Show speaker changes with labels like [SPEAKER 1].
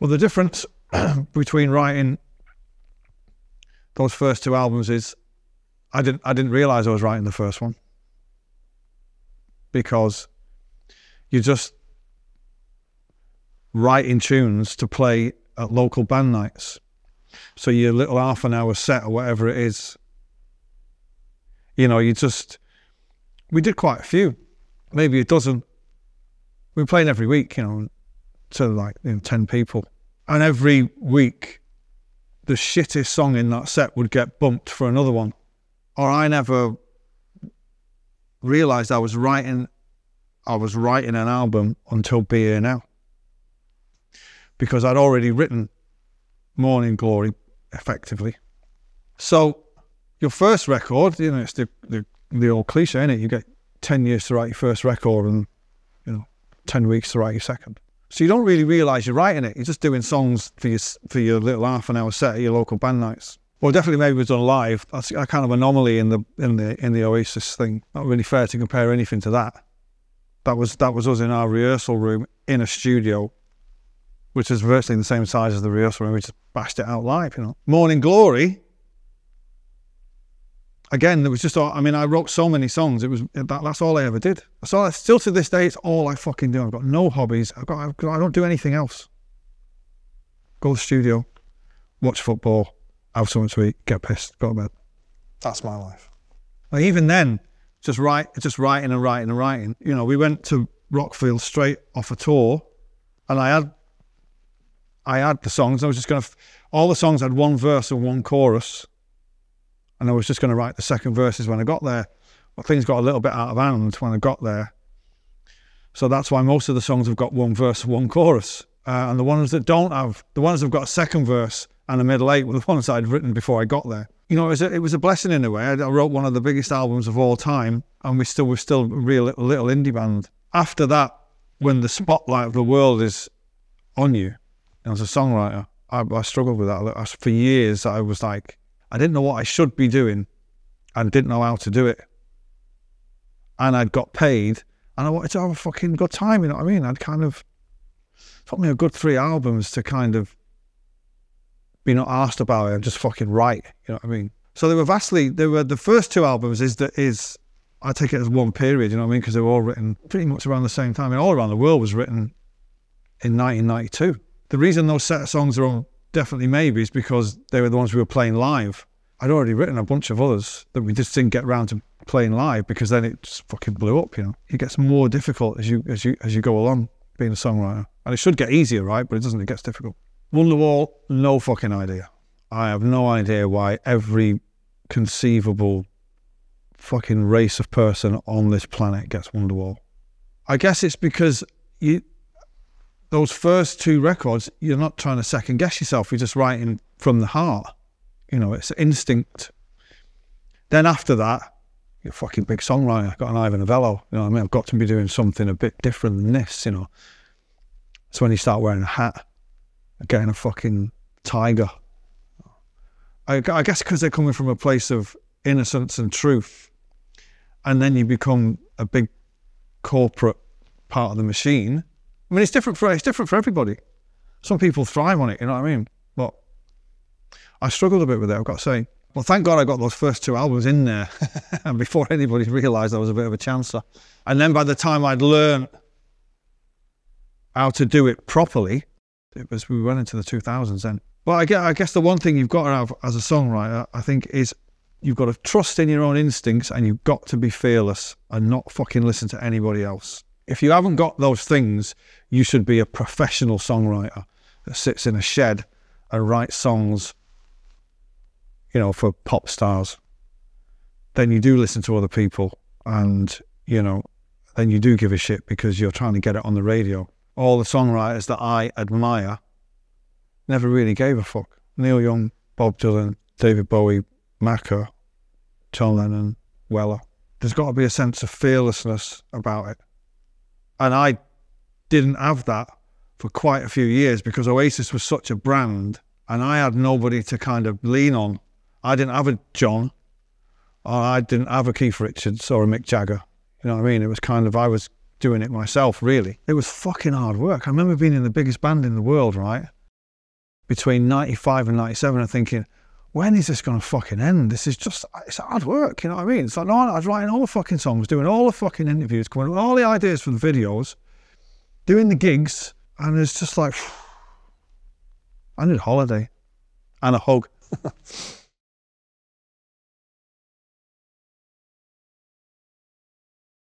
[SPEAKER 1] Well, the difference between writing those first two albums is I didn't realise I was writing the first one, because you're just writing tunes to play at local band nights. So your little half an hour set or whatever it is, you know, we did quite a few, maybe a dozen. We were playing every week, you know, to like 10 people. And every week, the shittest song in that set would get bumped for another one. Or I never realised I was writing an album until Be Here Now. Because I'd already written Morning Glory, effectively. So your first record, you know, it's the old cliche, isn't it? You get 10 years to write your first record and, you know, 10 weeks to write your second. So you don't really realise you're writing it. You're just doing songs for your little half an hour set at your local band nights. Well, definitely maybe it was done live. That's a kind of anomaly in the Oasis thing. Not really fair to compare anything to that. That was us in our rehearsal room in a studio, which is virtually the same size as the rehearsal room. We just bashed it out live, you know. Morning Glory, again, there was just, I mean, I wrote so many songs. That's all I ever did. Still to this day, it's all I fucking do. I've got no hobbies. I don't do anything else. Go to the studio, watch football, have something to eat, get pissed, go to bed. That's my life. Like even then, just writing and writing and writing. You know, we went to Rockfield straight off a tour, and I had the songs. I was just going to, all the songs had one verse and one chorus, and I was just going to write the second verses when I got there. But things got a little bit out of hand when I got there. So that's why most of the songs have got one verse and one chorus. And the ones that don't have, the ones that have got a second verse and a middle eight were the ones I'd written before I got there. You know, it was a blessing in a way. I wrote one of the biggest albums of all time, and we're still a real little indie band. After that, when the spotlight of the world is on you, as a songwriter, I struggled with that. For years, I was like, I didn't know what I should be doing and didn't know how to do it. And I'd got paid and I wanted to have a fucking good time, you know what I mean? It took me a good 3 albums to kind of be not asked about it and just fucking write, you know what I mean? So the first 2 albums I take it as one period, you know what I mean? Because they were all written pretty much around the same time. I mean, All Around the World was written in 1992. The reason those set of songs are on Definitely Maybe is because they were the ones we were playing live. I'd already written a bunch of others that we just didn't get around to playing live because then it just fucking blew up, you know. It gets more difficult as you go along being a songwriter. And it should get easier, right? But it doesn't, it gets difficult. Wonderwall, no fucking idea. I have no idea why every conceivable fucking race of person on this planet gets Wonderwall. I guess it's because those first 2 records, you're not trying to second guess yourself. You're just writing from the heart. You know, it's instinct. Then after that, you're a fucking big songwriter. I've got an Ivan Novello. You know what I mean? I've got to be doing something a bit different than this, you know. It's when you start wearing a hat, getting a fucking tiger. I guess because they're coming from a place of innocence and truth, and then you become a big corporate part of the machine. I mean, it's different for everybody. Some people thrive on it, you know what I mean? But I struggled a bit with it, I've got to say. Well, thank God I got those first 2 albums in there and before anybody realised I was a bit of a chancer. And then by the time I'd learned how to do it properly, we went into the 2000s then. But I guess the one thing you've got to have as a songwriter, I think, is you've got to trust in your own instincts and you've got to be fearless and not fucking listen to anybody else. If you haven't got those things, you should be a professional songwriter that sits in a shed and writes songs, you know, for pop stars. Then you do listen to other people and, you know, then you do give a shit because you're trying to get it on the radio. All the songwriters that I admire never really gave a fuck. Neil Young, Bob Dylan, David Bowie, Macca, John Lennon, Weller. There's got to be a sense of fearlessness about it. And I didn't have that for quite a few years because Oasis was such a brand and I had nobody to kind of lean on. I didn't have a John, or I didn't have a Keith Richards or a Mick Jagger. You know what I mean? It was kind of, I was doing it myself, really. It was fucking hard work. I remember being in the biggest band in the world, right? between 95 and 97 and thinking, when is this going to fucking end? This is just, it's hard work, you know what I mean? It's like, no, I was writing all the fucking songs, doing all the fucking interviews, coming up with all the ideas for the videos, doing the gigs, and it's just like, I need a holiday and a hug.